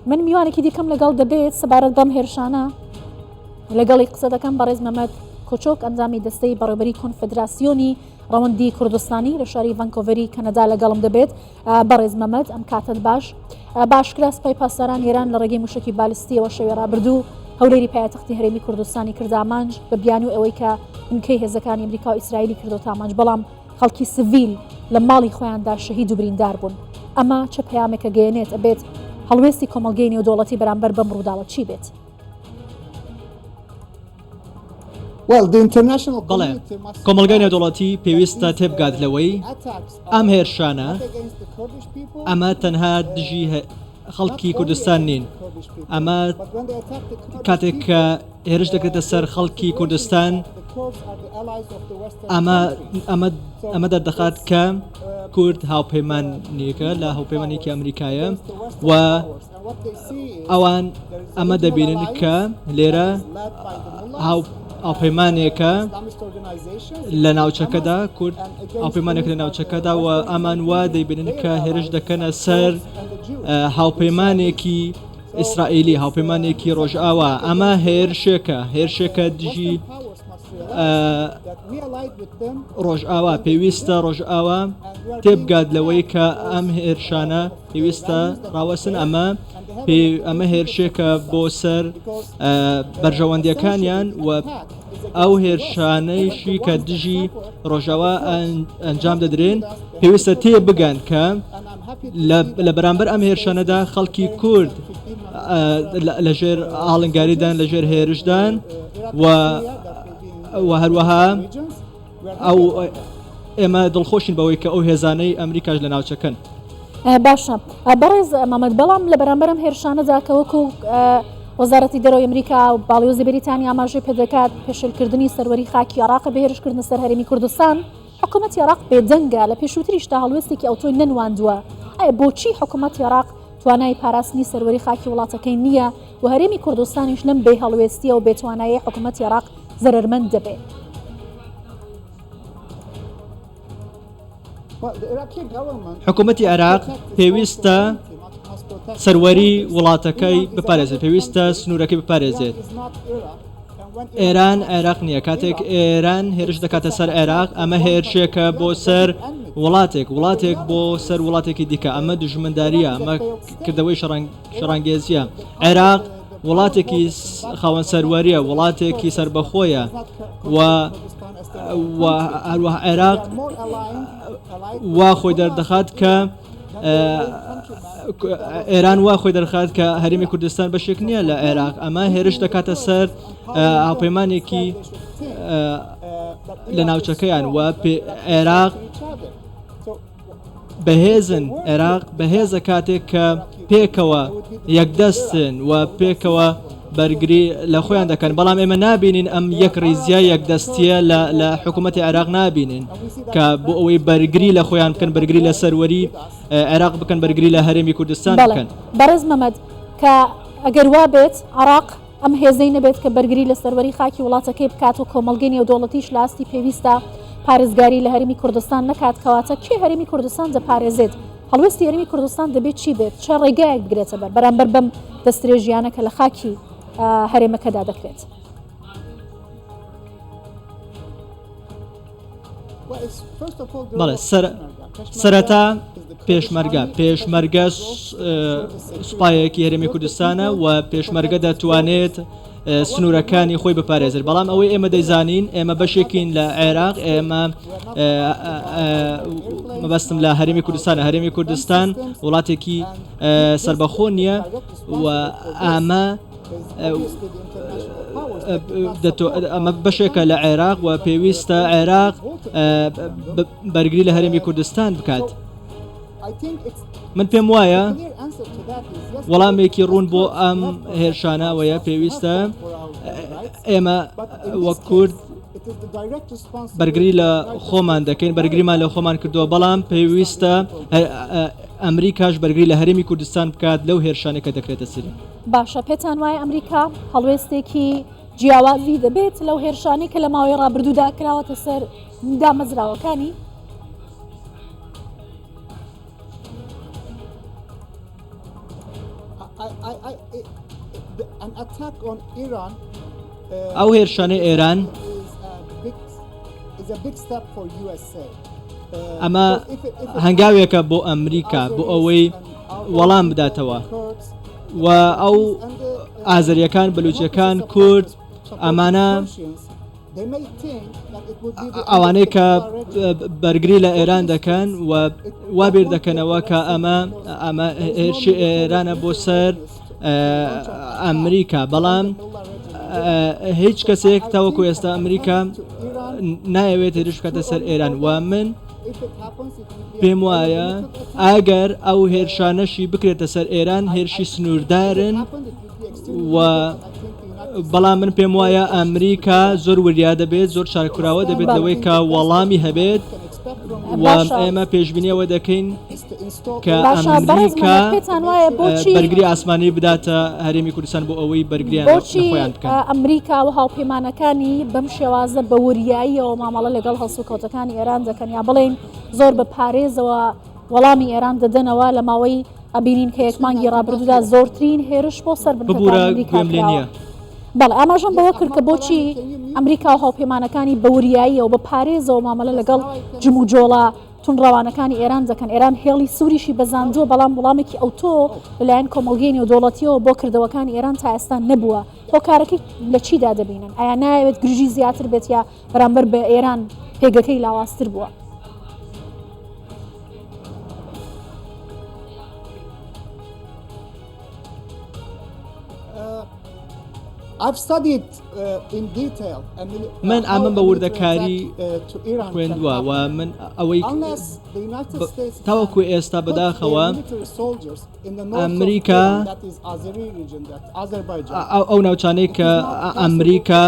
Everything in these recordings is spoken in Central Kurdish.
من میوانێکی دیکەم لەگەڵ دەبێت سەبارەت بەم هێرشانە لەگەڵی قسە دەکەم بەڕێز مەمەد کۆچۆک ئەنجامی دەستەی بەڕێوەبەری کۆنفدراسیۆنی ڕەوەندی کوردستانی لە شاری ڤانکۆڤەری کەنەدا لەگەڵم دەبێت. بەڕێز مەمەد ئەم کاتت باشکرا سپای پاسداران ئێران لە ڕێگەی موشکی بالیستیەوە شەوێ ڕابردوو هەولێری پایتەختی هەرێمی کوردستانی کرد ئامانج بە بیان و ئەوەی کە بنکەی هێزەکانی ئەمریکا و ئیسرائیلی کردوتە ئامانج، بەڵام خەڵکی سڤیل لە ماڵی خۆیاندا شەهید و بریندار بوون. ئەمە چه پەیامێکە گەیەنێت ئەبێت هەڵوێستی کۆمەڵگەی نێودەوڵەتی بەرامبەر بەم ڕووداوە چی بێت؟ بەڵێ کۆمەڵگەی نێودەوڵەتی پێویستە تێبگات لەوەی ئەم هێرشانە ئەمە تەنها دژی خەڵکی کوردستان نین، ئەمە کاتێک کە هێرش دەکرێتە سەر خەڵکی کوردستان ئەمە دەردەخات کە کورد هاوپەیمانێکە لە هاوپەیمانێکی ئەمریکایە و ئەوان ئەمە دەبینن کە لێرە ئاوپەیمانێکە لە ناوچەکەدا کورد ئاوپەیمانێک لە ناوچەکەدا و ئەمان وا دەیبینن کە هێرش دەکەنە سەر هاوپەیمانێکی ئیسرائیلی، هاوپەیمانێکی ڕۆژئاوا. ئەمە هێرشێکە دژی ڕۆژئاوا، پێویستە ڕۆژئاوا تێبگات لەوەی کە ئەم هێرشانە پێویستە ڕاوەسن. ئەمە هێرشێکە بۆ سەر بەرژەوەندیەکانیان و ئەو هێرشانەیشی کە دژی ڕۆژەوە ئەنجام دەدرێن پێویستە تێبگەن کە لە بەرامبەر ئەم هێرشانەدا خەڵکی کورد لەژێر ئاڵنگاریدان لەژێر هێرشدان و هەروەها ئەو ئێمە دڵخۆشین بەوەی کە ئەو هێزانەی ئەمریکاش لە ناوچەکەن. باشە بەڕێز مەمەد، بەڵام لە بەرامبەرم هێرشانەدا کە وەکو وەزارەتی دەرەوەی ئەمریکا و باڵیۆزی بریتانیا ئاماژەی پێدەکات پێشێلکردنی سەروەری خاکی عێراق بە هێرشکردن سەر هەرێمی کوردستان، حکوومەتی عێراق بێدەنگە لە پێشووتریشدا هەڵوێستێکی ئەوتۆی نەنواندووە. ئایا بۆچی حکوومەتی عێراق توانای پاراستنی سەروەری خاکی وڵاتەکەی نییە و هەرێمی کوردستانیش لەم بێ هەڵوێستیە و بێتوانایی حکوومەتی عێراق زەرمەند دەبێت؟ حکوومەتی عێراق پێویستە سەروەری وڵاتەکەی بپارێزێت، پێویستە سنوورەکەی بپارێزێت. ئێران عێراق نییە، کاتێک ئێران هێرش دەکاتە سەر عێراق ئەمە هێرشێکە بۆ سەر وڵاتێک بۆ سەر وڵاتێکی دیکە، ئەمە دژمنداریە، ئەمە کردەوەی شەڕانگێزیە. عێراق وڵاتێکی خاوەن سەروەریە، وڵاتێکی سربەخۆیە و هەروەها عێراق وا خۆی دەردەخات کە ئێران وا خۆی دەرخات کە هەرێمی کوردستان بەشێک نییە لە عێراق. ئەمە هێرش دەکاتە سەر هاوپەیمانێکی لە ناوچەکەیان و عێراق بەهێزن، عێراق بەهێزە کاتێک کە پێکەوە یەکدەستن و پێکەوە بەرگری لە خۆیان دەکەن، بەڵام ئێمە نابینین ئەم یەک ڕیزیە یەکدەستیە لە حکوومەتی عێراق نابینین کە بۆ ئەوەی بەرگری لە خۆیان بکەن، بەرگری لە سەروەری عێراق بکەن، بەرگری لە هەرێمی کوردستان بکەن. بەڕێز مەمەد، کە ئەگەر وا بێت عێراق ئەم هێزەی نەبێت کە بەرگری لە سەروەری خاکی وڵاتەکەی بکات و کۆمەڵگەی نێودەوڵەتیش لە ئاستی پێویستە پارێزگاری لە هەرێمی کوردستان نەکات، کەواتە کێ هەرێمی کوردستان دەپارێزێت؟ هەڵوێستی هەرێمی کوردستان دەبێت چی بێت؟ چه ڕێگایەک بگرێتە بەرامبەر بەم دەستدرێژیانە کە لە خاکی هەرێمەکەدا دەکرێت؟ بەڵێ سەرەتا پێشمەرگە سوپایەکی هەرێمی کوردستانە و پێشمەرگە دەتوانێت سنوورەکانی خۆی بپارێزێت، بەڵام ئەوەی ئێمە دەیزانین ئێمە بەشێکین لە عێراق، ئێمە مەبەستم لە هەرێمی کوردستانە. هەرێمی کوردستان وڵاتێکی سربەخۆ نییە و ئەمە بەشێکە لە عێراق و پێویستە عێراق بەرگری لە هەرێمی کوردستان بکات. من پێم وایە وەڵامێکی ڕوون بۆ ئەم هێرشانەوەیە پێویستە ئێمە وەک کورد بەرگری لە خۆمان دەکەین، بەرگریمان لە خۆمان کردووە، بەڵام پێویستە ئەمریکاش بەرگری لە هەرێمی کوردستان بکات لەو هێرشانێکە دەکرێتە سەری. باشە، پێتان وایە ئەمریکا هەڵوێستێکی جیاوازی دەبێت لەو هێرشانەی کە لە ماوەی ڕابردوودا کراوەتە سەر دامەزراوەکانی؟ an attack on Iran ئەو هێرشانەی ئێران is a big step for USA. ئەمە هەنگاوێکە بۆ ئەمریکا بۆ ئەوەی وەڵام بداتەوە و ئەو ئازەریەکان بەلوچەکان کورد ئەمانە ئەوانەی کە بەرگری لە ئێران دەکەن و وابیر دەکەنەوە کە ئەمە هێرشی ئێرانە بۆ سەر ئەمریکا بەڵام هیچ کەسێک تاوەکو ئێستا ئەمریکا نایەوێت هێرش بکاتە سەر ئێران و من پێم وایە ئەگەر ئەو هێرشانەشی بکرێتە سەر ئێران هێرشی سنووردارن و بەڵام من پێم وایە ئەمریکا زۆر وریا دەبێت زۆر چارکراوە دەبێت لەوەی کە وەڵامی هەبێت و ئێمە پێشبینیەوە دەکەین کە ئەمریکا بەرگری ئاسمانی بداتە هەرێمی کوردستان بۆ ئەوەی بەرگریان خۆیان بکەن. ئەمریکا و هاوپەیمانەکانی بەم شێوازە بە وریاییەوە مامەڵە لەگەڵ هەڵسوکەوتەکانی ئێران دەکەن یا بڵێن زۆر بە پارێزەوە وەڵامی ئێران دەدەنەوە لە ماوەی ئەبینین کە یەک مانگی ڕابردوودا زۆرترین هێرش بۆ سەر ببوورە بەڵێ ئاماژەم بەوە کرد کە بۆچی ئەمریکا و هاوپەیمانەکانی بە وریاییەوە بە پارێزەوە مامەڵە لەگەڵ جم و جۆڵە تونڕەوانەکانی ئێران دەکەن ئێران هێڵی سووریشی بەزاندووە بەڵام وڵامێکی ئەوتۆ لەلایەن کۆمەڵگەی نێودوڵەتیەوە بۆ کردەوەکانی ئێران تا ئێستا نەبووە هۆکارەکەی لە چیدا دەبینن ئایا نایەوێت گرژی زیاتر بێت یا بەرامبەر بە ئێران پێگەکەی لاوااستر بووە. من ئامن بە وردەکاری خوێندووە و من ئەوەی تاوەکو ئێستا بەداخەوە ئەمریکا ئەو ناوچانەی کە ئەمریکا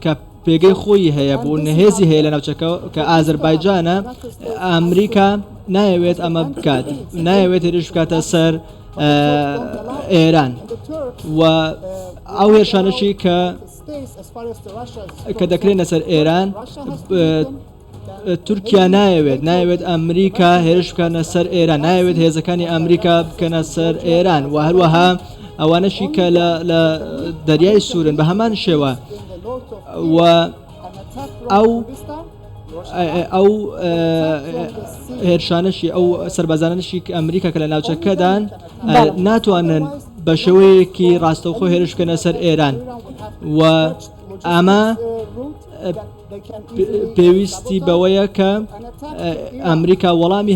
کە پێگەی خۆی هەیە بۆ نهێزی هەیە لە ناوچەکە کە ئازەربایجانە ئەمریکا نایەوێت ئەمە بکات نایەوێت هێرش بکاتە سەر ئێران و ئەو هێرشانەشی کە دەکرێنە سەر ئێران تورکیا نایەوێت ئەمریکا هێرش بکەنە سەر ئێران نایەوێت هێزەکانی ئەمریکا بکەنە سەر ئێران و هەروەها ئەوانەشی کە لە دەریای سوورن بە هەمان شێوە و ئەو هێرشانەشی ئەو سەربازانشی ئەمریکا کە لە ناوچەکەدان ناتوانن بە شێوەیەکی ڕاستەوخۆ هێرش بکەنە سەر ئێران و ئەمە پێویستی بەوەیە کە ئەمریکا وەڵامی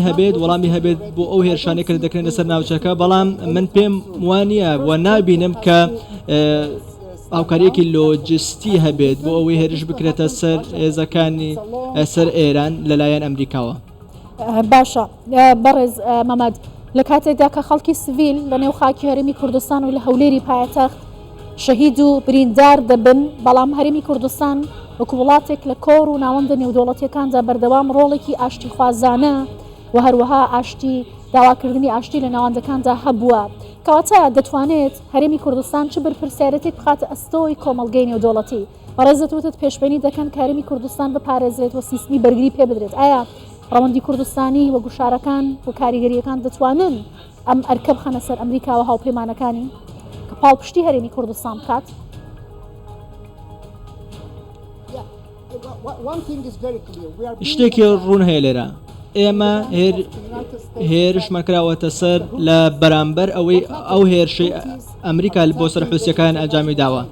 هەبێت بۆ ئەو هێرشانێک کە دەکرێن لەسەر ناوچەکە بەڵام من پێم وانە و نابینم کە هاوکاریەکی لۆجستی هەبێت بۆ ئەوەی هێرش بکرێتە سەر هێزەکانی سەر ئێران لەلایەن ئەمریکاوە. باشە بەڕێز مەمەد لە کاتێکدا کە خەڵکی سڤیل لە نێو خاکی هەرێمی کوردستان و لە هەولێری پایتەخت شەهید و بریندار دەبن بەڵام هەرێمی کوردستان وەکو وڵاتێک لە کۆڕ و ناوەندە نێودوڵەتیەکاندا بەردەوام ڕۆڵێکی ئاشتی خوازانە و هەروەها ئاشتی داواکردنی ئاشتی لە ناوەندەکاندا هەبووە کەواتە دەتوانێت هەرێمی کوردستان چ بەرپرسیارەتێک بخاتە ئەستۆی کۆمەڵگەی نێودوڵەتی بەڕێزەتوتت پێشبینی دەکەن کە هەرێمی کوردستان بپارێزرێت و سیستمی بەرگری پێ بدرێت ئایا ڕەوەندی کوردستانی و گوشارەکان و کاریگەریەکان دەتوانن ئەم ئەرکە بخەنە سەر ئەمریکا و هاوپەیمانەکانی کە پاڵپشتی هەرێمی کوردستان بکات؟ شتێکی ڕوون هەیە لێرە ئێمە هێرشمان کراوەتە سەر لە بەرامبەر ئەوەی ئەو هێرشەی ئەمریکا بۆ سەر حوسیەکان ئەنجامی داوە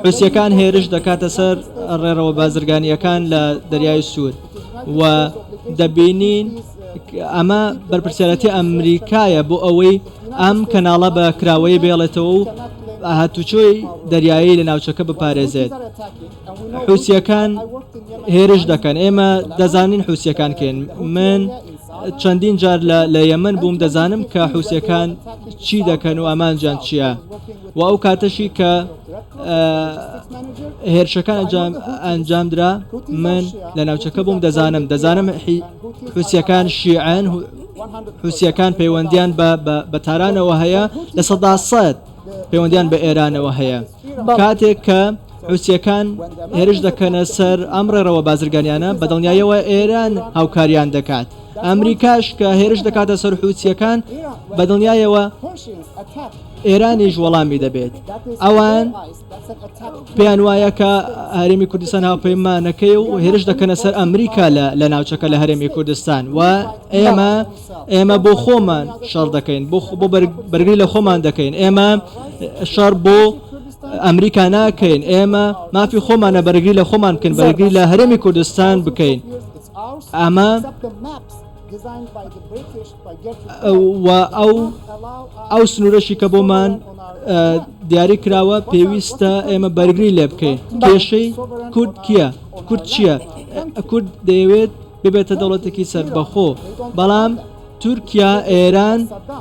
حوسیەکان هێرش دەکاتە سەر ڕێڕەوە بازرگانیەکان لە دەریای سوور و دەبینین ئەمە بەرپرسیارەتی ئەمریکایە بۆ ئەوەی ئەم کەناڵە بە کراوەی بێڵێتەوە و هاتوچۆی دەریایی لە ناوچەکە بپارێزێت حوسیەکان هێرش دەکەن ئێمە دەزانین حوسیەکان کێن من چەندین جار لە یەمەن بووم دەزانم کە حوسیەکان چی دەکەن و ئەمانجان چییە و ئەو کاتەشی کە هێرشەکان ئەنجامدرا من لە ناوچەکە بووم دەزانم حوسیەکان شیعەن حوسیەکان پەیوەندیان بە تارانەوە هەیە لە 100% پەیوەندیان بە ئێرانەوە هەیە کاتێک کە حوسیەکان هێرش دەکەنە سەر ئەم ڕێڕەوە بازرگانیانە بە دڵنیاییەوە ئێران هاوکاریان دەکات ئەمریکاش کە هێرش دەکاتە سەر حوتیەکان بە دڵنیایەوە ئێرانیش وەڵامی دەبێت. ئەوان پێیان وایە کە هەرێمی کوردستان هاوپەیمانەکەی و هێرش دەکەنە سەر ئەمریکا لە ناوچەکە لە هەرێمی کوردستان و ئێمە بۆ خۆمان شەڕ دەکەین، بۆ بەرگری لە خۆمان دەکەین، ئێمە شەڕ بۆ ئەمریکا ناکەین، ئێمە مافی خۆمانە بەرگری لە خۆمان بکەین، بەرگری لە هەرێمی کوردستان بکەین. ئەمە ئەو سنوورەشی کە بۆمان دیاری کراوە پێویستە ئێمە بەرگری لێ بکەین. کێشەی کورد کیە؟ کورد چییە؟ کورد دەیەوێت ببێتە دەوڵەتێکی سەربەخۆ، بەڵام تورکیا ئێران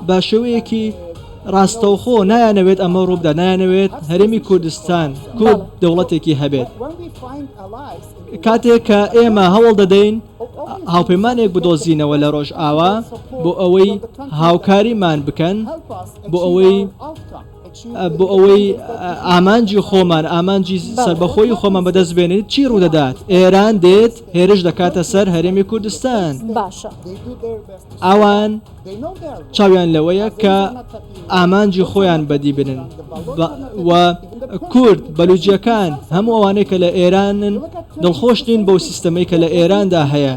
بە شێوەیەکی ڕاستەوخۆ نایانەوێت ئەمە ڕووبدا، نایانەوێت هەرێمی کوردستان کورد دەوڵەتێکی هەبێت. کاتێک کە ئێمە هەوڵ دەدەین هاوپەیمانێک بدۆزینەوە لە ڕۆژ ئاوا بۆ ئەوەی هاوکاریمان بکەن، بۆ ئەوەی ئامانجی خۆمان، ئامانجی سەربەخۆی خۆمان بەدەست بێنێت، چی ڕوودەدات؟ ئێران دێت هێرش دەکاتە سەر هەرێمی کوردستان. باشە ئەوان چاویان لەوەیە کە ئامانجی خۆیان بەدی بنن و کورد بەلوجیەکان هەموو ئەوانەی کە لە ئێرانن دڵخۆش نین بەو سیستەمەی کە لە ئێراندا هەیە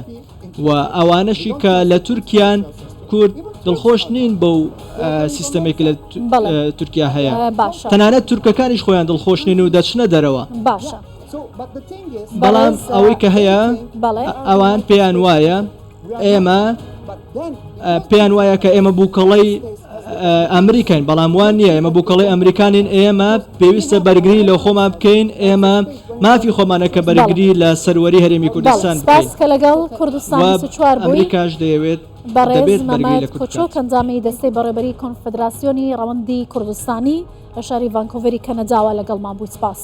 و ئەوانەشی کە لە تورکیان کورد دڵخۆش نین بەو سیستەمێک لە تورکیا هەیە. تەنانەت تورکەکانیش خۆیان دڵخۆش نین و دەچنە دەرەوە. باشە بەڵام ئەوەی کە هەیە ئەوان پێیان وایە پێیان وایە کە ئێمە بووکەڵەی ئەمریکین، بەڵام وان نییە، ئێمە بووکەڵەی ئەمریکانین، ئێمە پێویستە بەرگری لە خۆمان بکەین، ئێمە مافی خۆمانە کە بەرگری لە سەروەری هەرێمی کوردستان بکەین. کە لەگەڵ کوردستانی سوچوار بووی ئەمریکاش دەیەوێت بەڕێز مەمەد کۆچۆک ئەنجامی دەستەی بەڕێبەری کۆنفدراسیۆنی ڕەوەندی کوردستانی لە شاری ڤانکۆڤەری کەنەداوە لەگەڵمان بووی. سپاس.